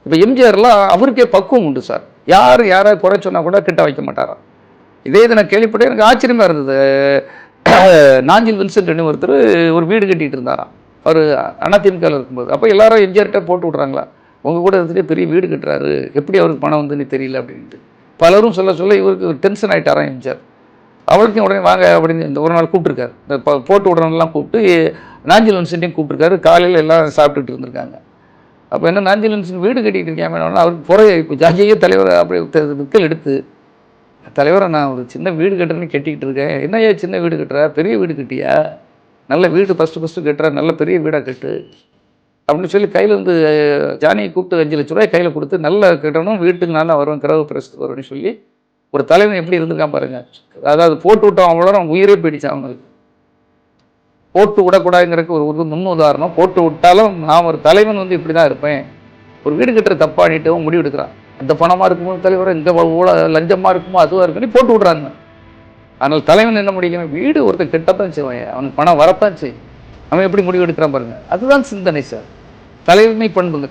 இப்போ எம்ஜிஆர்லாம் அவருக்கே பக்குவம் உண்டு சார். யார் யாரை குறை சொன்னால் கூட கிட்ட வைக்க மாட்டாராம். இதே இதை நான் கேள்விப்பட்டேன், எனக்கு ஆச்சரியமாக இருந்தது. நாஞ்சில் வின்சென்ட்னு ஒருத்தர் ஒரு வீடு கட்டிகிட்டு இருந்தாராம் அவர் அதிமுகவில் இருக்கும்போது. அப்போ எல்லாரும் எம்ஜிஆர்கிட்ட போட்டு விட்றாங்களா, உங்கள் கூட இருந்துட்டு பெரிய வீடு கட்டுறாரு, எப்படி அவருக்கு பணம் வந்துன்னு தெரியல அப்படின்ட்டு பலரும் சொல்ல சொல்ல இவருக்கு டென்ஷன் ஆகிட்டாராம் எம்ஜிஆர். அவளுக்கும் உடனே வாங்க அப்படின்னு இந்த ஒரு நாள் கூப்பிட்டுருக்காரு. இந்த போட்டு விட்றவங்கலாம் கூப்பிட்டு நாஞ்சில் வின்சென்ட்டையும் கூப்பிட்டுருக்காரு. காலையில் எல்லாம் சாப்பிட்டுட்டு இருந்திருக்காங்க. அப்போ என்ன நாஞ்சில் வின்சென்ட் வீடு கட்டிகிட்டு இருக்கேன் அவருக்கு குறை இப்போ ஜாஜியே தலைவர் அப்படி விக்கல் எடுத்து, தலைவரை நான் ஒரு சின்ன வீடு கட்டுறேன்னு கட்டிக்கிட்டு இருக்கேன், என்னையா சின்ன வீடு கட்டுற, பெரிய வீடு கட்டியா, நல்ல வீடு ஃபஸ்ட்டு கட்டுற, நல்ல பெரிய வீடாக கட்டு அப்படின்னு சொல்லி கையில் வந்து ஜானியை கூப்பிட்டு 5 லட்ச ரூபாய் கையில் கொடுத்து நல்ல கட்டணும், வீட்டுக்கு நான் தான் வருவேன், கிரக பிரசத்துக்கு வருவேன்னு சொல்லி ஒரு தலைவன் எப்படி இருந்திருக்கான் பாருங்க. அதாவது போட்டு விட்டோம் அவ்வளோ உயிரே போயிடுச்சு அவங்களுக்கு. போட்டு விடக்கூடாதுங்கிறதுக்கு ஒரு முன் உதாரணம். போட்டு விட்டாலும் நான் ஒரு தலைவன் வந்து இப்படி தான் இருப்பேன், ஒரு வீடு கட்டுற தப்பானிட்டு முடிவு எடுக்கிறான். அந்த பணமாக இருக்குமோ தலைவர், இந்த லஞ்சமாக இருக்குமோ அதுவாக இருக்குன்னு போட்டு விட்றாங்க. அதனால் தலைவன் என்ன முடிக்கணும், வீடு ஒருத்தர் கெட்டத்தான் செய்வான், அவனுக்கு பணம் வரத்தான் செய்யும், அவன் எப்படி முடிவு எடுக்கிறான் பாருங்க. அதுதான் சிந்தனை சார், தலைமை பண்புங்க.